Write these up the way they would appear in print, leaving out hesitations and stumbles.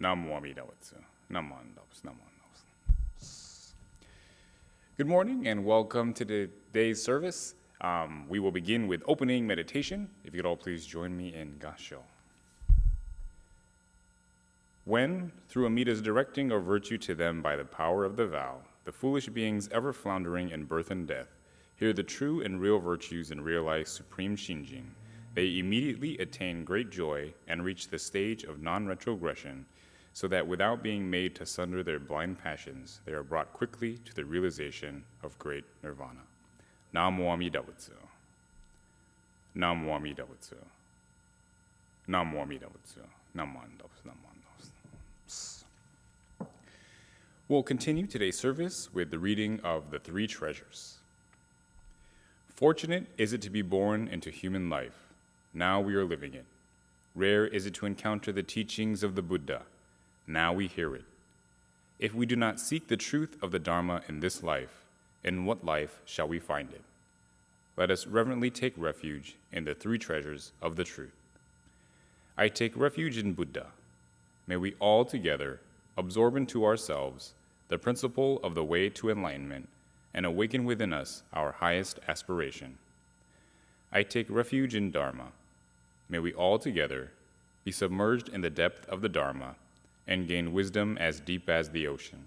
Namo Amida Butsu. Namo Andabs. Namo Andabs. Good morning and welcome to today's service. We will begin with opening meditation. If you could all please join me in Gasho. When, through Amida's directing of virtue to them by the power of the vow, the foolish beings ever floundering in birth and death, hear the true and real virtues and realize supreme Shinjin, they immediately attain great joy and reach the stage of non-retrogression, so that without being made to sunder their blind passions, they are brought quickly to the realization of great nirvana. Namo Amida Butsu. Namo Amida Butsu. Namo Amida Butsu. Namo Andabs. Namo Andabs. We'll continue today's service with the reading of the Three Treasures. Fortunate is it to be born into human life. Now we are living it. Rare is it to encounter the teachings of the Buddha. Now we hear it. If we do not seek the truth of the Dharma in this life, in what life shall we find it? Let us reverently take refuge in the three treasures of the truth. I take refuge in Buddha. May we all together absorb into ourselves the principle of the way to enlightenment and awaken within us our highest aspiration. I take refuge in Dharma. May we all together be submerged in the depth of the Dharma and gain wisdom as deep as the ocean.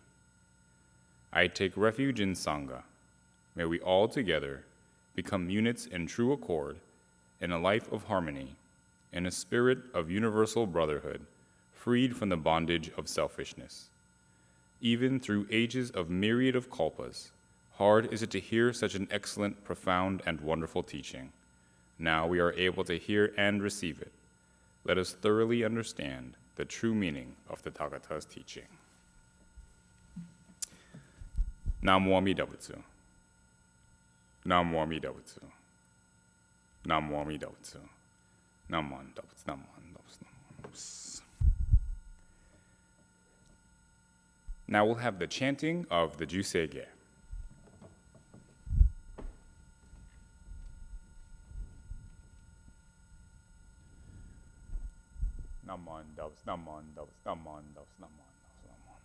I take refuge in Sangha. May we all together become units in true accord, in a life of harmony, in a spirit of universal brotherhood, freed from the bondage of selfishness. Even through ages of myriad of kalpas, hard is it to hear such an excellent, profound, and wonderful teaching. Now we are able to hear and receive it. Let us thoroughly understand the true meaning of the Tathagata's teaching. Namo Amida Butsu. Namo Amida Butsu. Namo Amida Butsu. Namo Andabs. Namo Andabs. Namo Andabs. Now we'll have the chanting of the Jusei-ge. Namo Andabs. Namo Andabs. Namo Andabs. Namo Andabs. Namo Andabs.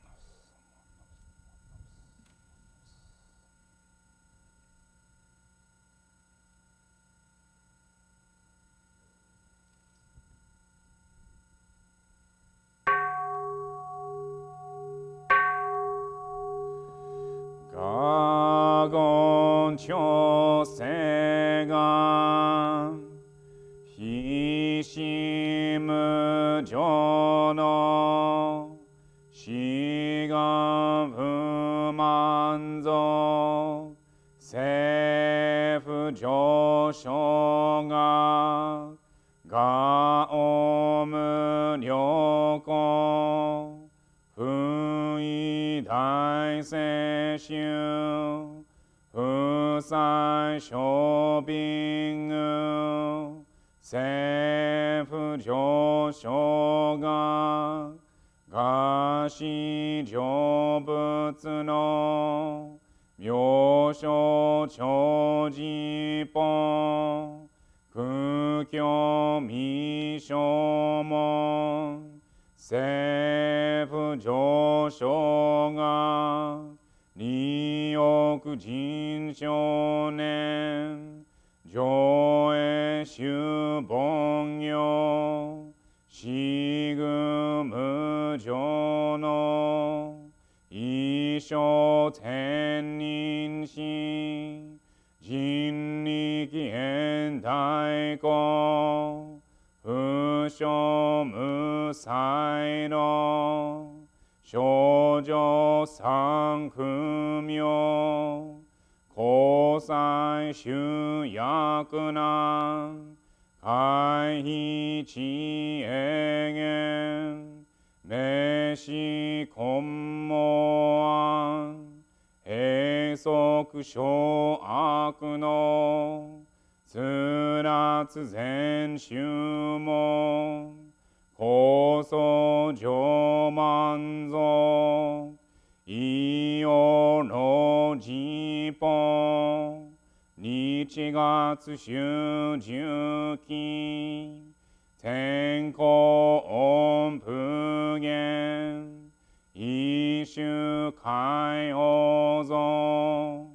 Gagon chosegan hishimu jono shigan fumanzo seifu joshoga gaomu ryoko fui dai seishu fusai shobingu seifu joshoga gashi jobutsu no myosho chojipon kukyo mishomon seifu joshoga nioku jinshonen joe shubongyo shigumu jono isho tenninshi jinniki endaiko fusho musairo shoujo sankumyo kosai shuyakunan kaihi chiegen meshi kommoan heisoku shoaku no tsuratsu zenshu koso jomanzo iyo no jipon 1月春秋季天候不言一種海王像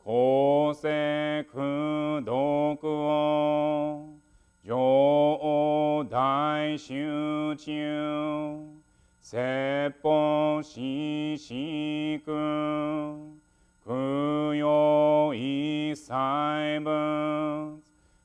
公正苦毒を上大集中説法ししく供養一切物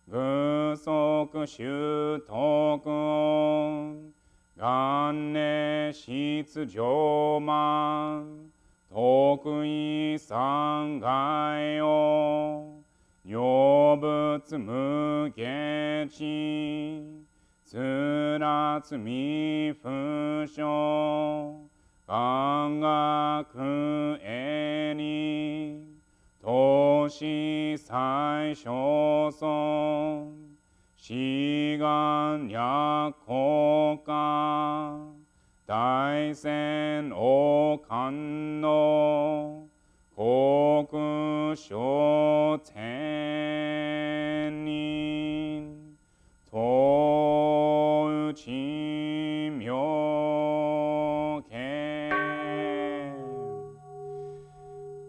具足習徳音元年出上満得意三害を成仏無下地つらつみ不詳願学へに投資最小尊志願略国家大戦王冠の国書天人とうち妙見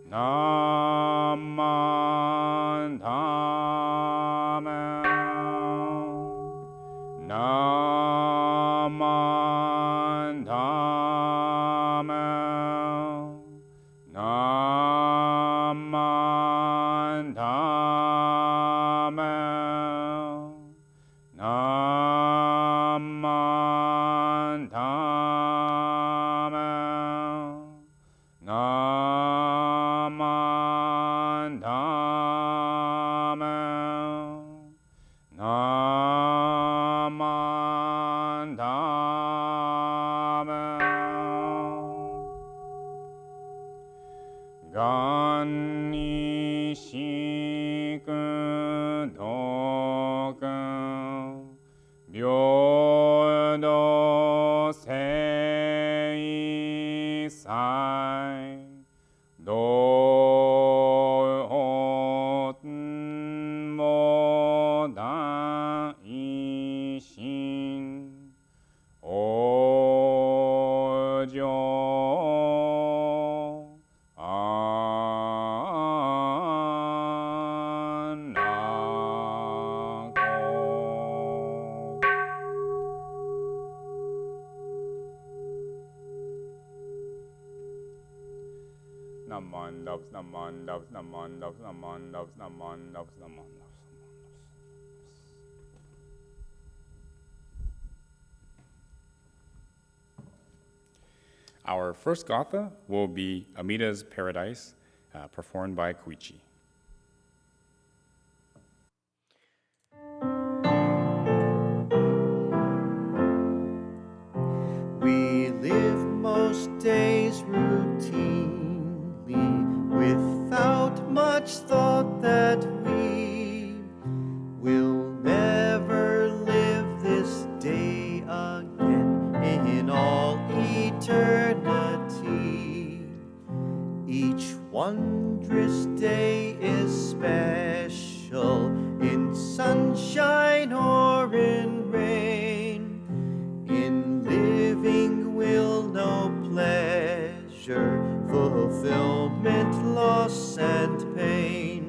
南蛮ダメ南蛮ダメ南蛮ダメ南蛮ダメ南蛮ダメ南蛮ダメ願にしく徳平等正祭道も大心往生安楽Namandavs, namandavs, namandavs, namandavs, namandavs, namandavs. Our first gatha will be Amida's Paradise, performed by Koichi. We live most days routinely without much thought that we will never live this day again in all eternity. Each wondrous day is special in sunshine or in rain. In living we'll know pleasure, fulfillment, loss, and pain.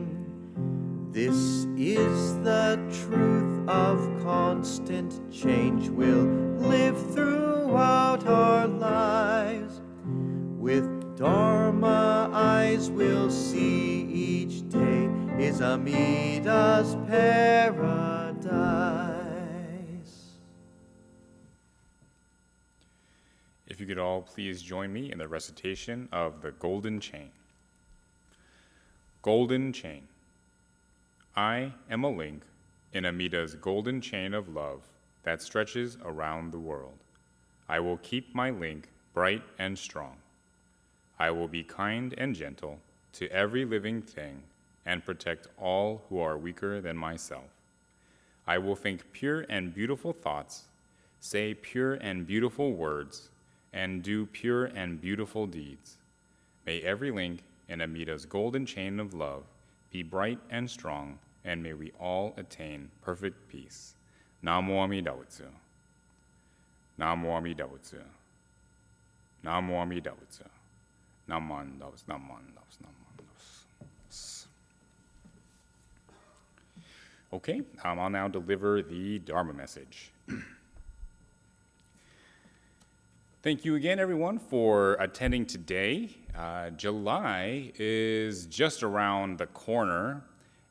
This is the truth of constant change. We'll live throughout our lives. With Dharma eyes we'll see each day is Amida's paradise. If you could all please join me in the recitation of the Golden Chain. Golden Chain. I am a link in Amida's golden chain of love that stretches around the world. I will keep my link bright and strong. I will be kind and gentle to every living thing and protect all who are weaker than myself. I will think pure and beautiful thoughts, say pure and beautiful words, and do pure and beautiful deeds. May every link in Amida's golden chain of love be bright and strong, and may we all attain perfect peace. Namo Amida Butsu. Namo Amida Butsu. Namo Amida Butsu. Naman Daos, Naman Daos, Naman Daos. Okay, I'll now deliver the Dharma message. Thank you again, everyone, for attending today. July is just around the corner,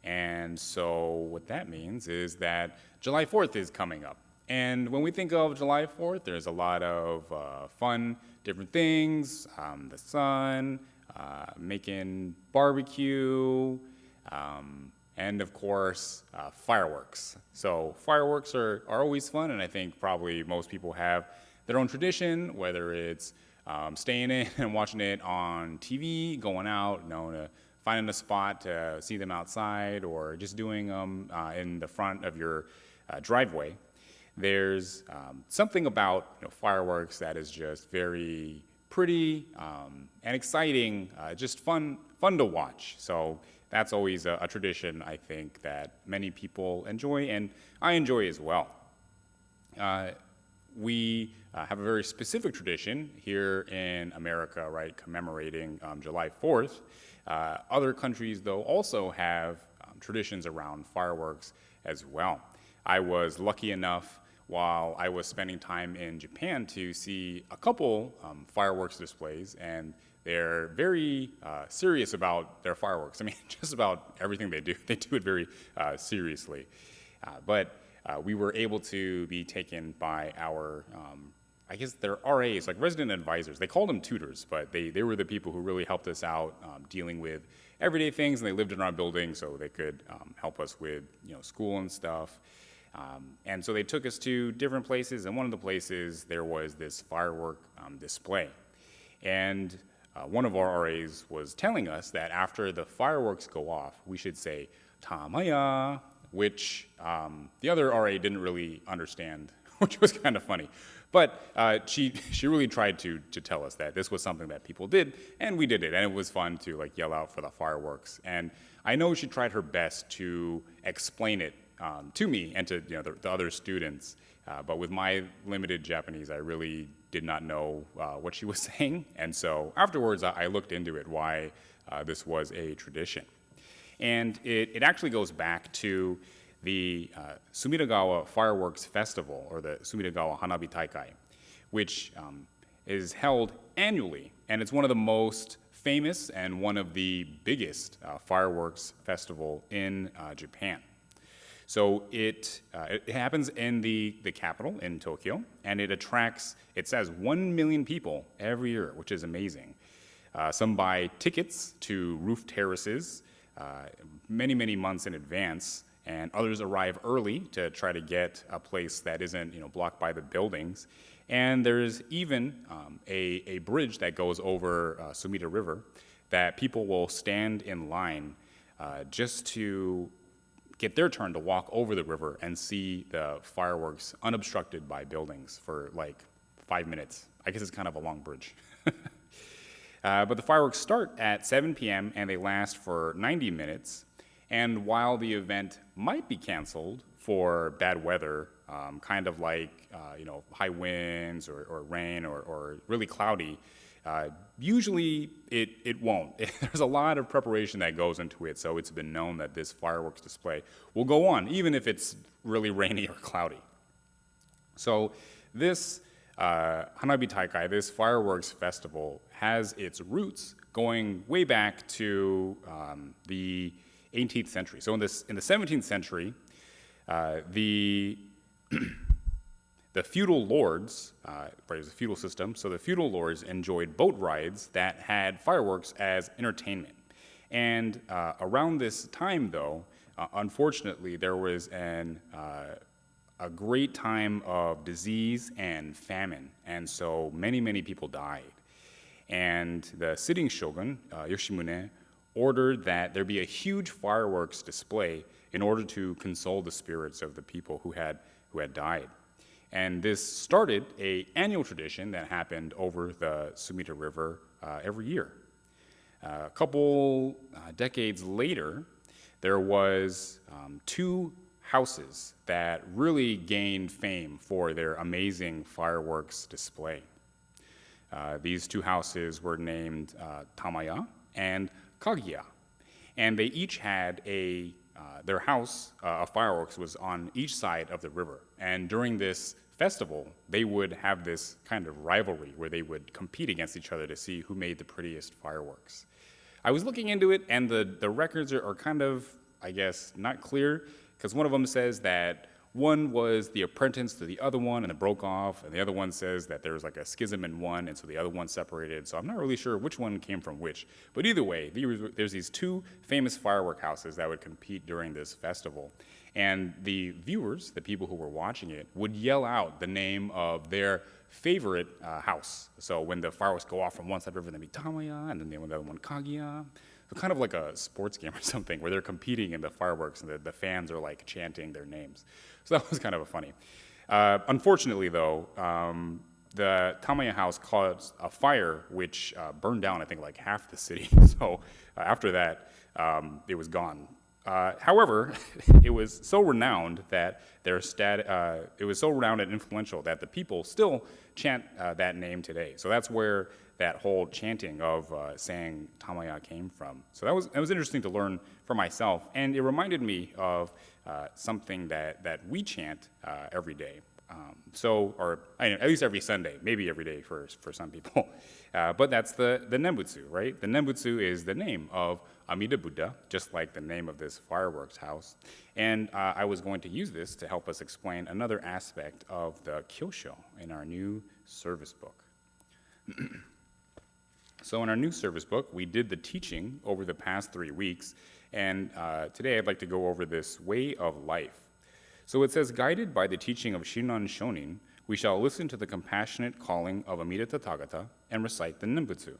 and so what that means is that July 4th is coming up. And when we think of July 4th, there's a lot of fun, different things, the sun, making barbecue, and of course, fireworks. So fireworks are always fun, and I think probably most people have their own tradition, whether it's staying in and watching it on TV, going out, finding a spot to see them outside, or just doing them in the front of your driveway. There's something about fireworks that is just very pretty and exciting, just fun to watch. So that's always a tradition, I think, that many people enjoy, and I enjoy as well. We have a very specific tradition here in America, right, commemorating July 4th. Other countries, though, also have traditions around fireworks as well. I was lucky enough while I was spending time in Japan to see a couple fireworks displays, and they're very serious about their fireworks. I mean, just about everything they do it very seriously. But we were able to be taken by our, I guess they're RAs, like resident advisors. They called them tutors, but they were the people who really helped us out dealing with everyday things, and they lived in our building, so they could help us with school and stuff. And so they took us to different places, and one of the places there was this firework display. And one of our RAs was telling us that after the fireworks go off, we should say, Tamaya, which the other RA didn't really understand, which was kind of funny. But she really tried to tell us that this was something that people did, and we did it, and it was fun to yell out for the fireworks. And I know she tried her best to explain it to me and to the other students, but with my limited Japanese, I really did not know what she was saying. And so afterwards, I looked into it, why this was a tradition. And it actually goes back to the Sumidagawa Fireworks Festival, or the Sumidagawa Hanabi Taikai, which is held annually, and it's one of the most famous and one of the biggest fireworks festival in Japan. So it happens in the capital, in Tokyo, and it attracts, it says, 1 million people every year, which is amazing. Some buy tickets to roof terraces many months in advance, and others arrive early to try to get a place that isn't blocked by the buildings. And there's even a bridge that goes over Sumida River that people will stand in line just to get their turn to walk over the river and see the fireworks unobstructed by buildings for like 5 minutes. I guess it's kind of a long bridge. But the fireworks start at 7 p.m. and they last for 90 minutes. And while the event might be canceled for bad weather, kind of like high winds or rain or really cloudy, usually it won't. There's a lot of preparation that goes into it, so it's been known that this fireworks display will go on, even if it's really rainy or cloudy. So this Hanabi Taikai, this fireworks festival, has its roots going way back to the 18th century. So in the 17th century, the feudal lords, it was a feudal system, so the feudal lords enjoyed boat rides that had fireworks as entertainment. And around this time, though, unfortunately, there was a great time of disease and famine, and so many people died. And the sitting shogun, Yoshimune, ordered that there be a huge fireworks display in order to console the spirits of the people who had died. And this started an annual tradition that happened over the Sumida River every year. A couple decades later, there was two houses that really gained fame for their amazing fireworks display. These two houses were named Tamaya and Kaguya, and they each had their house of fireworks was on each side of the river. And during this festival, they would have this kind of rivalry where they would compete against each other to see who made the prettiest fireworks. I was looking into it, and the records are kind of, I guess, not clear, because one of them says that one was the apprentice to the other one and it broke off, and the other one says that there was like a schism in one, and so the other one separated. So I'm not really sure which one came from which. But either way, there's these two famous firework houses that would compete during this festival. And the viewers, the people who were watching it, would yell out the name of their favorite house. So when the fireworks go off from one side of the river, they'd be Tamaya, and then the other one Kaguya. So kind of like a sports game or something where they're competing in the fireworks and the fans are like chanting their names. So that was kind of funny. Unfortunately though, the Tamaya house caused a fire which burned down, I think, like half the city. So after that, it was gone. However, it was so renowned that it was so renowned and influential that the people still chant that name today. So that's where that whole chanting of saying Tamaya came from. So that was interesting to learn for myself, and it reminded me of something that we chant every day. Or at least every Sunday, maybe every day for some people. But that's the Nembutsu, right? The Nembutsu is the name of Amida Buddha, just like the name of this fireworks house. And I was going to use this to help us explain another aspect of the Kyosho in our new service book. So in our new service book, we did the teaching over the past 3 weeks, and today I'd like to go over this way of life. So it says, guided by the teaching of Shinran Shonin, we shall listen to the compassionate calling of Amida Tathagata and recite the Nembutsu,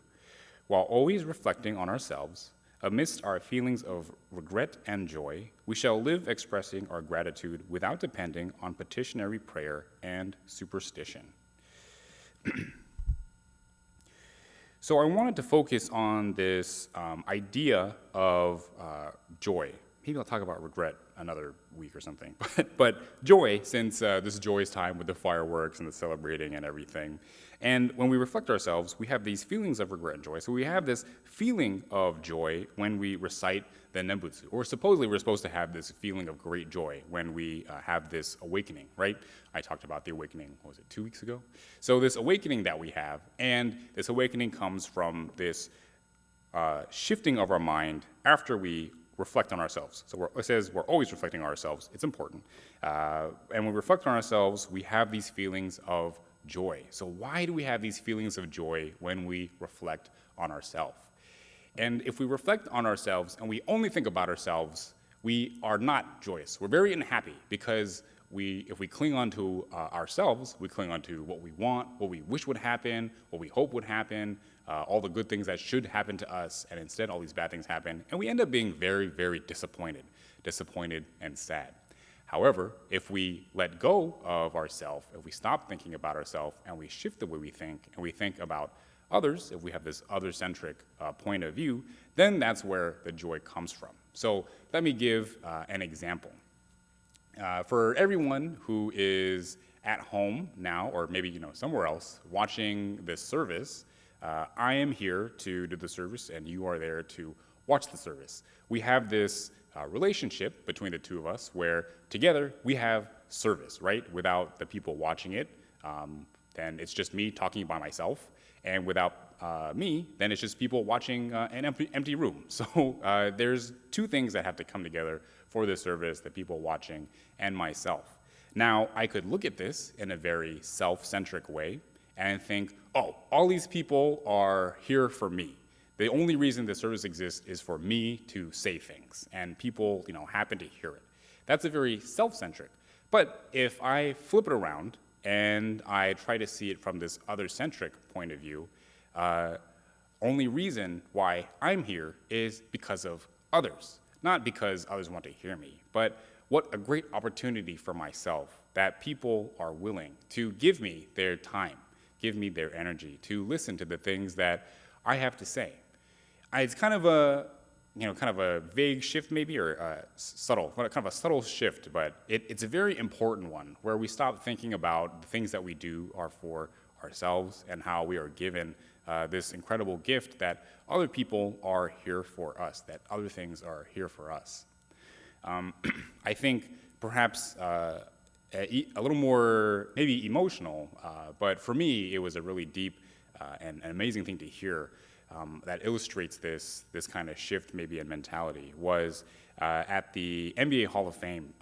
while always reflecting on ourselves. Amidst our feelings of regret and joy, we shall live expressing our gratitude without depending on petitionary prayer and superstition. So I wanted to focus on this idea of joy. Maybe I'll talk about regret another week or something. But joy, since this is joyous time with the fireworks and the celebrating and everything. And when we reflect ourselves, we have these feelings of regret and joy. So we have this feeling of joy when we recite the Nembutsu. Or supposedly we're supposed to have this feeling of great joy when we have this awakening, right? I talked about the awakening, what was it, 2 weeks ago? So this awakening that we have, and this awakening comes from this shifting of our mind after we reflect on ourselves. So it says we're always reflecting on ourselves. It's important. And when we reflect on ourselves, we have these feelings of joy. So why do we have these feelings of joy when we reflect on ourselves? And if we reflect on ourselves and we only think about ourselves, we are not joyous. We're very unhappy because if we cling on to ourselves, we cling on to what we want, what we wish would happen, what we hope would happen, all the good things that should happen to us, and instead all these bad things happen, and we end up being very, very disappointed and sad. However, if we let go of ourselves, if we stop thinking about ourselves and we shift the way we think and we think about others, if we have this other-centric point of view, then that's where the joy comes from. So let me give an example. For everyone who is at home now, or maybe somewhere else, watching this service, I am here to do the service, and you are there to watch the service. We have this relationship between the two of us where together we have service, right? Without the people watching it, then it's just me talking by myself, and without me, then it's just people watching an empty room. So there's two things that have to come together for this service, the people watching and myself. Now, I could look at this in a very self-centric way and think, oh, all these people are here for me. The only reason the service exists is for me to say things, and people, happen to hear it. That's a very self-centric. But if I flip it around and I try to see it from this other-centric point of view, only reason why I'm here is because of others. Not because others want to hear me, but what a great opportunity for myself that people are willing to give me their time, give me their energy, to listen to the things that I have to say. It's kind of kind of a vague shift maybe, or subtle, kind of a subtle shift, but it's a very important one where we stop thinking about the things that we do are for ourselves and how we are given this incredible gift that other people are here for us, that other things are here for us. I think perhaps a little more maybe emotional, but for me it was a really deep and an amazing thing to hear that illustrates this kind of shift maybe in mentality was at the NBA Hall of Fame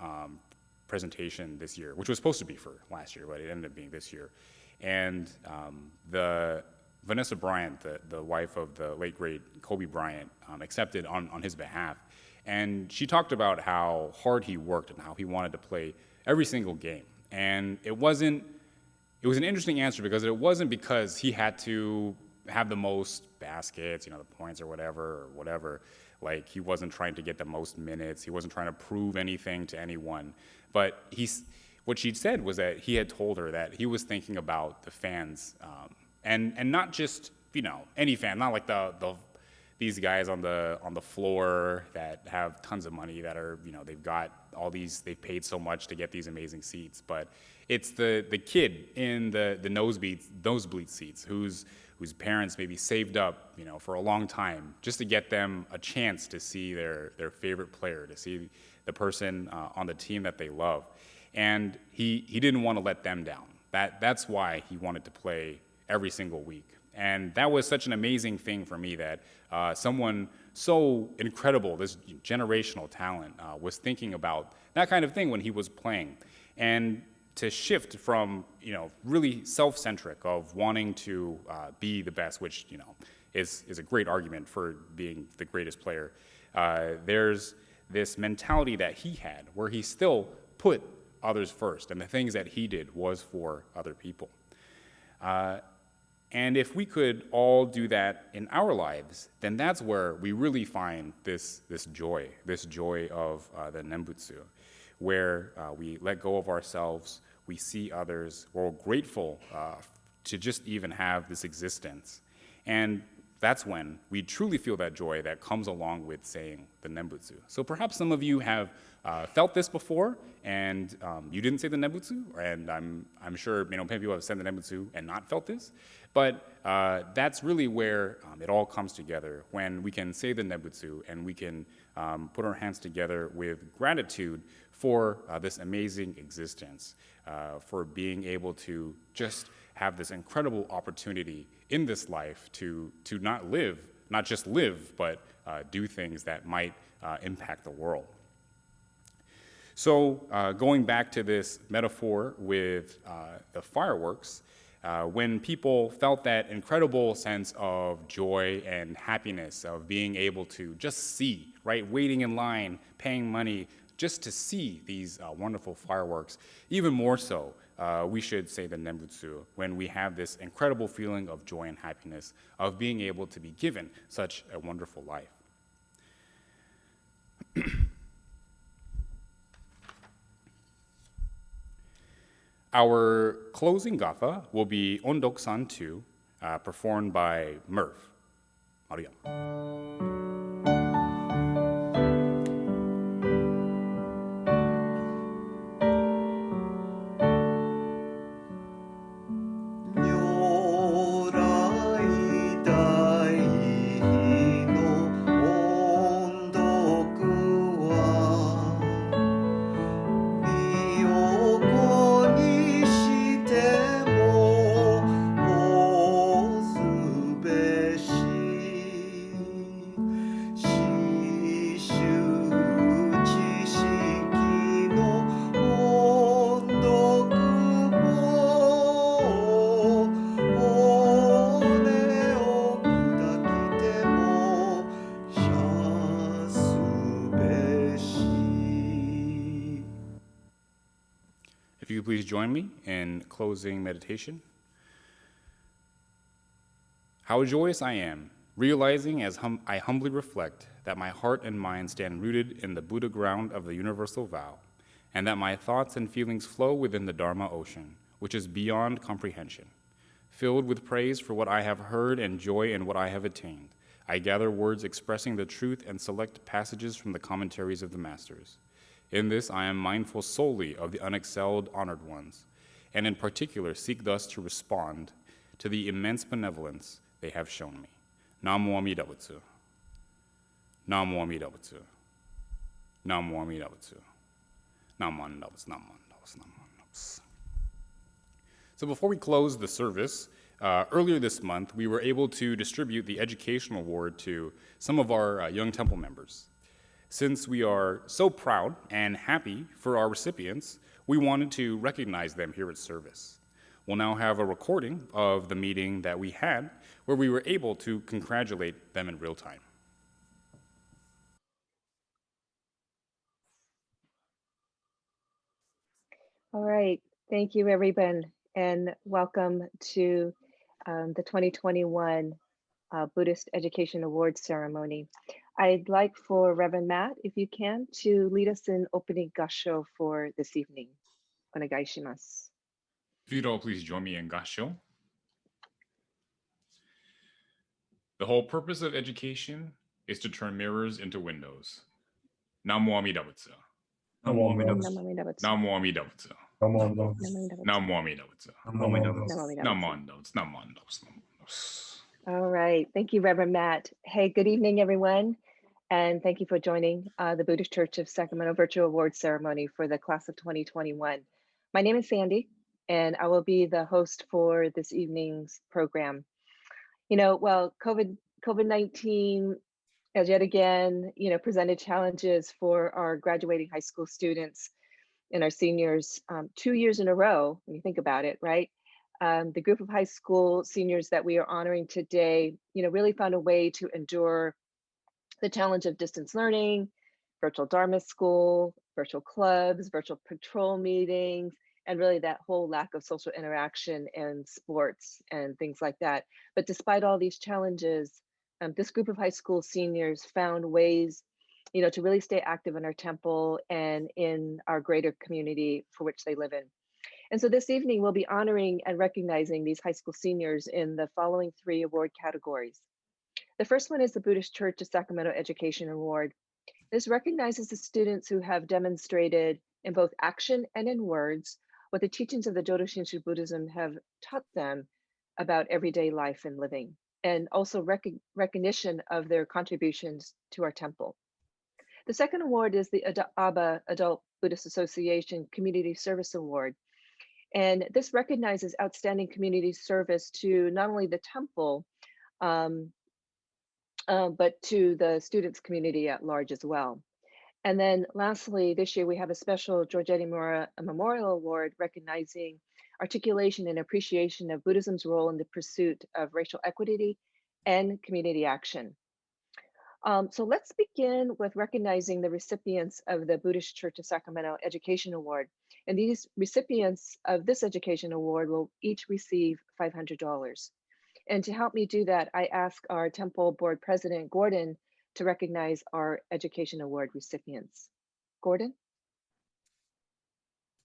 presentation this year, which was supposed to be for last year, but it ended up being this year. And the Vanessa Bryant, the wife of the late great Kobe Bryant, accepted on his behalf. And she talked about how hard he worked and how he wanted to play every single game. And it was an interesting answer because it wasn't because he had to have the most baskets, the points or whatever. Like, he wasn't trying to get the most minutes. He wasn't trying to prove anything to anyone. But what she said was that he had told her that he was thinking about the fans, and not just any fan, not like these guys on the floor that have tons of money that are they've paid so much to get these amazing seats, but it's the kid in the nosebleed seats whose parents maybe saved up for a long time just to get them a chance to see their favorite player, to see the person on the team that they love. And he didn't want to let them down. That's why he wanted to play every single week. And that was such an amazing thing for me that someone so incredible, this generational talent, was thinking about that kind of thing when he was playing. And to shift from really self-centric of wanting to be the best, which is a great argument for being the greatest player. There's this mentality that he had where he still put others first, and the things that he did was for other people. And if we could all do that in our lives, then that's where we really find this joy of the Nembutsu, where we let go of ourselves, we see others, we're grateful to just even have this existence. And that's when we truly feel that joy that comes along with saying the Nembutsu. So perhaps some of you have felt this before, and you didn't say the Nembutsu, and I'm sure many people have said the Nembutsu and not felt this. But that's really where it all comes together, when we can say the Nembutsu and we can put our hands together with gratitude for this amazing existence, for being able to just have this incredible opportunity in this life to not just live, but do things that might impact the world. So going back to this metaphor with the fireworks, when people felt that incredible sense of joy and happiness of being able to just see, right, waiting in line, paying money, just to see these wonderful fireworks, even more so, we should say the Nembutsu when we have this incredible feeling of joy and happiness of being able to be given such a wonderful life. Our closing gatha will be Ondok-san 2, performed by Murph. Maria. 'If you could please join me in closing meditation. How joyous I am, realizing as I humbly reflect that my heart and mind stand rooted in the Buddha ground of the universal vow, and that my thoughts and feelings flow within the Dharma ocean, which is beyond comprehension. Filled with praise for what I have heard and joy in what I have attained, I gather words expressing the truth and select passages from the commentaries of the masters. In this, I am mindful solely of the unexcelled honored ones, and in particular seek thus to respond to the immense benevolence they have shown me. Namo Amida Butsu. Namo Amida Butsu. Namo Amida Butsu. Namo Amida Butsu. Namo Amida Butsu. Namo Amida Butsu. So before we close the service, earlier this month, we were able to distribute the Education Award to some of our young temple members. Since we are so proud and happy for our recipients, we wanted to recognize them here at service. We'll now have a recording of the meeting that we had where we were able to congratulate them in real time. All right, thank you everyone, and welcome to the 2021 Buddhist Education Awards ceremony. I'd like for Reverend Matt, if you can, to lead us in opening gassho for this evening. Onegai shimasu. If you'd all please join me in gassho. The whole purpose of education is to turn mirrors into windows. Namo Amida Butsu. Namo Amida Butsu. Namo Amida Butsu. Namo Amida Butsu. Namo Amida Butsu. Namo Amida Butsu. Namo Amida Butsu. Namo Amida Butsu. Namo Amida Namo Butsu. Amida Butsu. Namo Amida Butsu. All right, thank you, Reverend Matt. Hey, good evening, everyone, and thank you for joining the Buddhist Church of Sacramento Virtual Awards ceremony for the class of 2021. My name is Sandy, and I will be the host for this evening's program. You know, well, COVID-19 has yet again, presented challenges for our graduating high school students and our seniors 2 years in a row, when you think about it, right? The group of high school seniors that we are honoring today, really found a way to endure the challenge of distance learning, virtual Dharma school, virtual clubs, virtual patrol meetings, and really that whole lack of social interaction and sports and things like that. But despite all these challenges, this group of high school seniors found ways, to really stay active in our temple and in our greater community for which they live in. And so this evening, we'll be honoring and recognizing these high school seniors in the following 3 award categories. The first one is the Buddhist Church of Sacramento Education Award. This recognizes the students who have demonstrated in both action and in words what the teachings of the Jodo Shinshu Buddhism have taught them about everyday life and living, and also recognition of their contributions to our temple. The second award is the ABBA Adult Buddhist Association Community Service Award. And this recognizes outstanding community service to not only the temple, but to the students community at large as well. And then lastly, this year we have a special Giorgetti Mora Memorial Award recognizing articulation and appreciation of Buddhism's role in the pursuit of racial equity and community action. So let's begin with recognizing the recipients of the Buddhist Church of Sacramento Education Award. And these recipients of this education award will each receive $500. And to help me do that, I ask our Temple Board President, Gordon, to recognize our education award recipients. Gordon?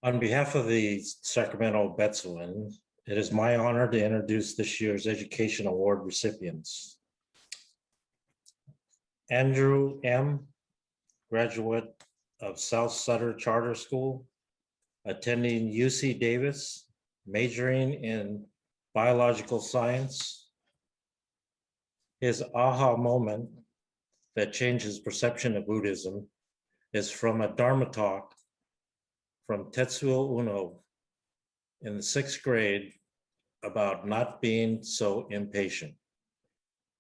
On behalf of the Sacramento Betsuan, it is my honor to introduce this year's Education Award recipients. Andrew M., graduate of South Sutter Charter School, attending UC Davis, majoring in biological science. His aha moment that changed his perception of Buddhism is from a Dharma talk from Tetsuo Uno in the 6th grade about not being so impatient.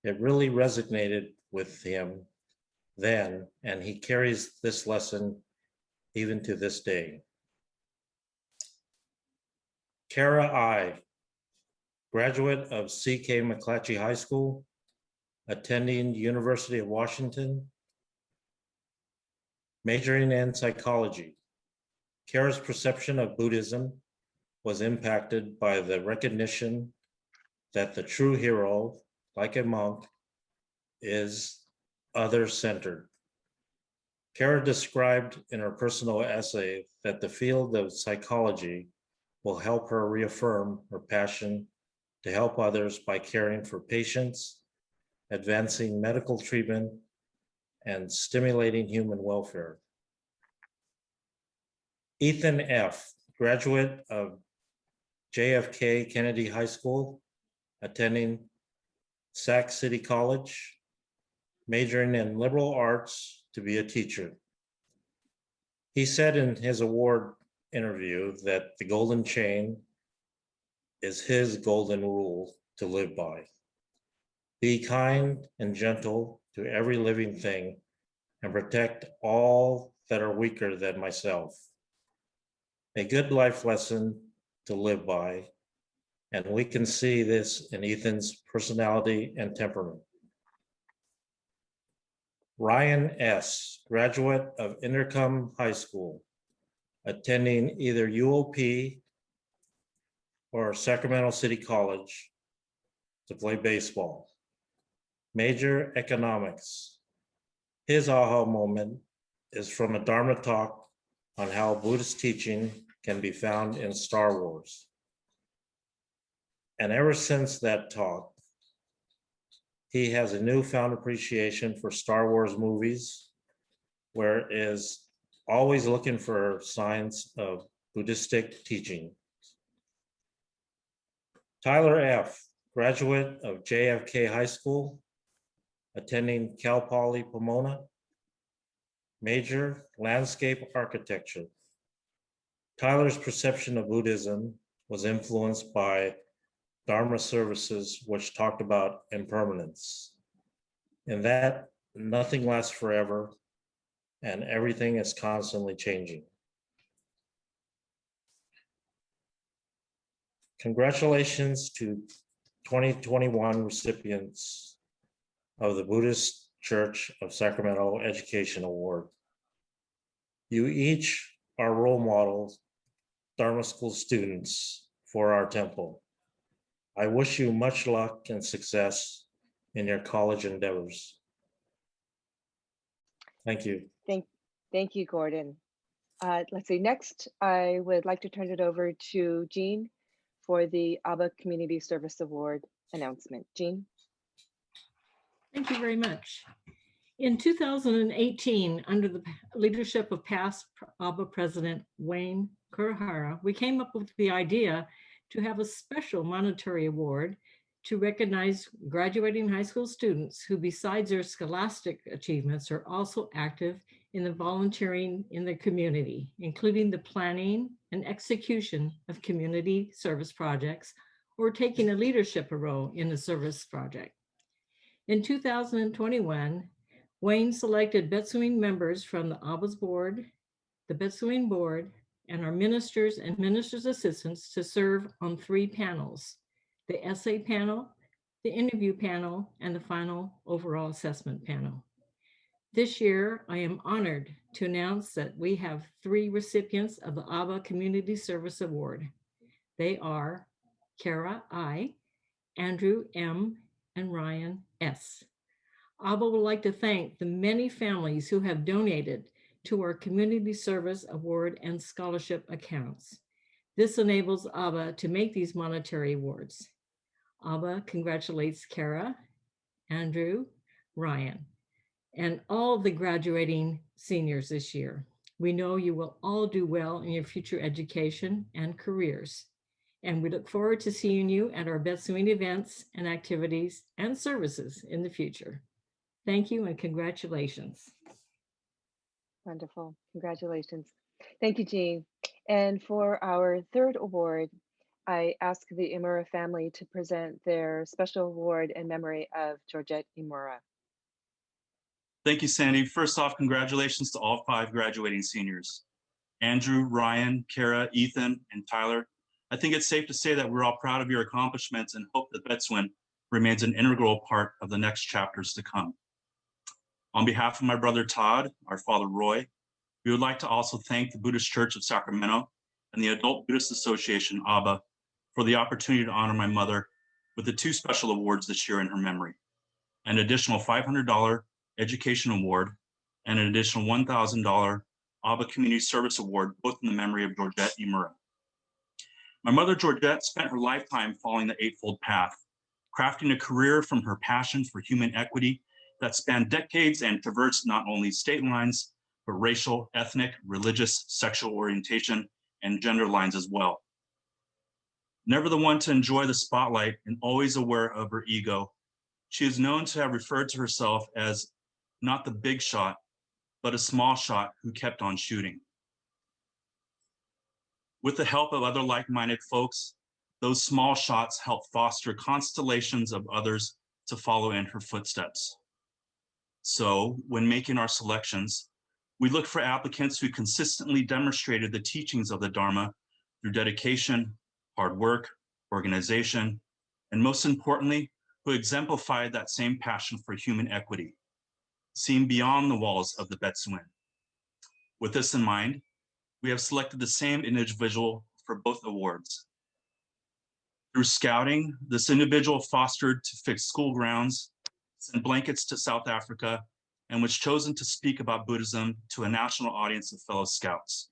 It really resonated with him then, and he carries this lesson even to this day. Kara I., graduate of C.K. McClatchy High School, attending University of Washington, majoring in psychology. Kara's perception of Buddhism was impacted by the recognition that the true hero, like a monk, is other-centered. Kara described in her personal essay that the field of psychology will help her reaffirm her passion to help others by caring for patients advancing medical treatment, and stimulating human welfare. Ethan F., graduate of JFK Kennedy High School, attending Sac City College, majoring in liberal arts to be a teacher. He said in his award interview that the golden chain is his golden rule to live by. Be kind and gentle to every living thing and protect all that are weaker than myself. A good life lesson to live by, and we can see this in Ethan's personality and temperament. Ryan S., graduate of Intercom High School, attending either UOP or Sacramento City College to play baseball. Major economics. His aha moment is from a Dharma talk on how Buddhist teaching can be found in Star Wars. And ever since that talk, he has a newfound appreciation for Star Wars movies, where is always looking for signs of Buddhistic teaching. Tyler F., graduate of JFK High School, attending Cal Poly Pomona, major landscape architecture. Tyler's perception of Buddhism was influenced by Dharma services, which talked about impermanence. In that, nothing lasts forever, and everything is constantly changing. Congratulations to 2021 recipients of the Buddhist Church of Sacramento Education Award. You each are role models, Dharma School students for our temple. I wish you much luck and success in your college endeavors. Thank you. Thank you, Gordon. Let's see, next, I would like to turn it over to Jean for the ABBA Community Service Award announcement. Jean? Thank you very much. In 2018, under the leadership of past ABBA President Wayne Kurihara, we came up with the idea to have a special monetary award to recognize graduating high school students who, besides their scholastic achievements, are also active in the volunteering in the community, including the planning and execution of community service projects or taking a leadership role in a service project. In 2021, Wayne selected Betsuing members from the ABBA's board, the Betsuing board, and our ministers and ministers' assistants to serve on 3 panels: the essay panel, the interview panel, and the final overall assessment panel. This year, I am honored to announce that we have 3 recipients of the ABBA Community Service Award. They are Kara I., Andrew M., and Ryan S. ABBA would like to thank the many families who have donated to our Community Service Award and scholarship accounts. This enables ABBA to make these monetary awards. ABBA congratulates Kara, Andrew, Ryan, and all the graduating seniors this year. We know you will all do well in your future education and careers. And we look forward to seeing you at our Betsuing events and activities and services in the future. Thank you and congratulations. Wonderful, congratulations. Thank you, Jean. And for our 3rd award, I ask the Imura family to present their special award in memory of Georgette Imura. Thank you, Sandy. First off, congratulations to all 5 graduating seniors. Andrew, Ryan, Kara, Ethan, and Tyler. I think it's safe to say that we're all proud of your accomplishments and hope that Betsuing remains an integral part of the next chapters to come. On behalf of my brother Todd, our father Roy, we would like to also thank the Buddhist Church of Sacramento and the Adult Buddhist Association, ABBA, for the opportunity to honor my mother with the 2 special awards this year in her memory: an additional $500 education award and an additional $1,000 ABBA Community Service Award, both in the memory of Georgette Imura. My mother, Georgette, spent her lifetime following the Eightfold Path, crafting a career from her passion for human equity that spanned decades and traversed not only state lines, but racial, ethnic, religious, sexual orientation, and gender lines as well. Never the one to enjoy the spotlight and always aware of her ego, she is known to have referred to herself as not the big shot, but a small shot who kept on shooting. With the help of other like-minded folks, those small shots help foster constellations of others to follow in her footsteps. So when making our selections, we look for applicants who consistently demonstrated the teachings of the Dharma through dedication, hard work, organization, and most importantly, who exemplified that same passion for human equity, seen beyond the walls of the Betsuin. With this in mind, we have selected the same individual for both awards. Through scouting, this individual fostered to fix school grounds, sent blankets to South Africa, and was chosen to speak about Buddhism to a national audience of fellow scouts.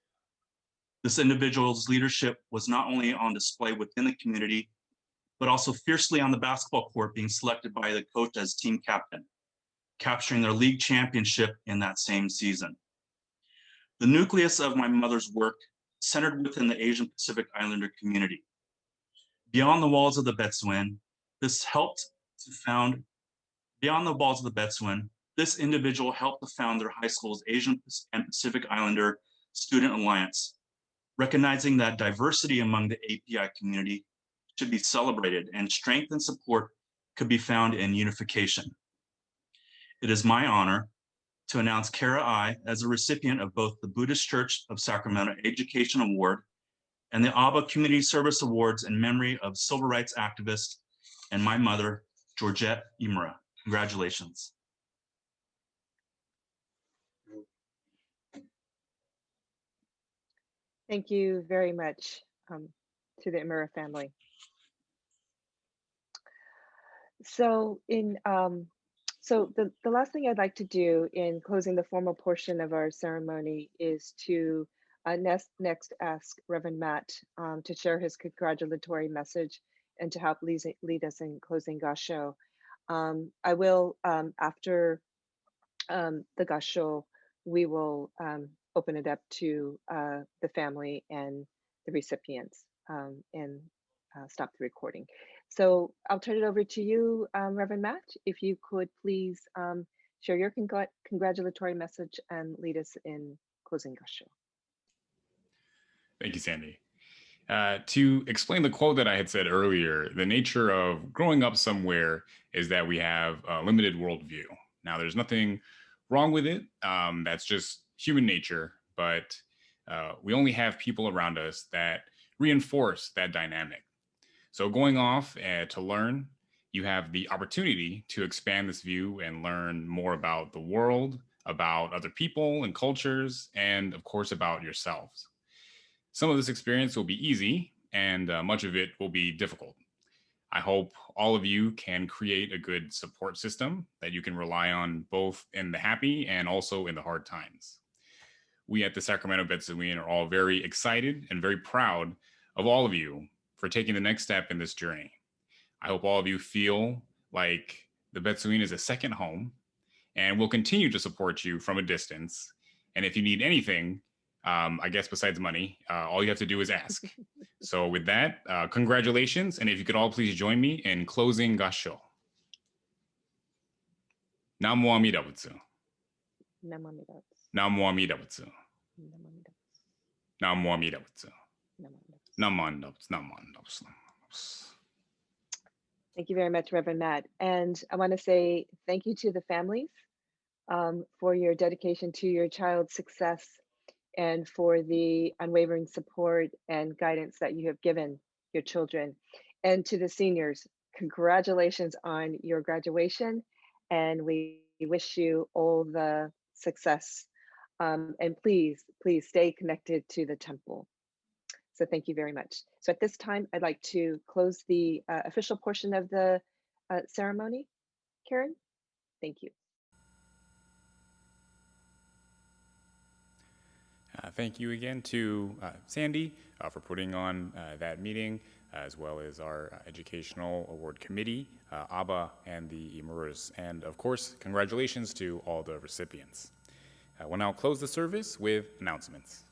This individual's leadership was not only on display within the community, but also fiercely on the basketball court, being selected by the coach as team captain, capturing their league championship in that same season. The nucleus of my mother's work centered within the Asian Pacific Islander community. Beyond the walls of the Betsuin, this individual helped to found their high school's Asian and Pacific Islander Student Alliance, recognizing that diversity among the API community should be celebrated and strength and support could be found in unification. It is my honor to announce Kara Ai as a recipient of both the Buddhist Church of Sacramento Education Award and the Aba Community Service Awards in memory of civil rights activist and my mother, Georgette Imura. Congratulations. Thank you very much to the Imura family. So the last thing I'd like to do in closing the formal portion of our ceremony is to next ask Reverend Matt to share his congratulatory message and to help lead us in closing Gasho. I will, after the Gasho, we will open it up to the family and the recipients and stop the recording. So I'll turn it over to you, Reverend Matt, if you could please share your congratulatory message and lead us in closing Gasho. Thank you, Sandy. To explain the quote that I had said earlier, the nature of growing up somewhere is that we have a limited worldview. Now, there's nothing wrong with it. That's just human nature, but we only have people around us that reinforce that dynamic. So going off to learn, you have the opportunity to expand this view and learn more about the world, about other people and cultures, and of course, about yourselves. Some of this experience will be easy and much of it will be difficult. I hope all of you can create a good support system that you can rely on both in the happy and also in the hard times. We at the Sacramento Betsuin are all very excited and very proud of all of you for taking the next step in this journey. I hope all of you feel like the Betsuin is a second home, and we'll continue to support you from a distance. And if you need anything, I guess besides money, all you have to do is ask. So with that, congratulations. And if you could all please join me in closing Gasho. Namo Amida Butsu. Namo Amida Butsu. Namo Amida Butsu. Namo Amida Butsu. Namo Amida Butsu. Namo Amida Butsu. Thank you very much, Reverend Matt. And I want to say thank you to the families for your dedication to your child's success and for the unwavering support and guidance that you have given your children. And to the seniors, congratulations on your graduation. And we wish you all the success. And please stay connected to the temple. So thank you very much. So at this time, I'd like to close the official portion of the ceremony. Karen, thank you. Thank you again to Sandy for putting on that meeting. as well as our Educational Award Committee, ABBA, and the Emeritus. And of course, congratulations to all the recipients. We'll now close the service with announcements.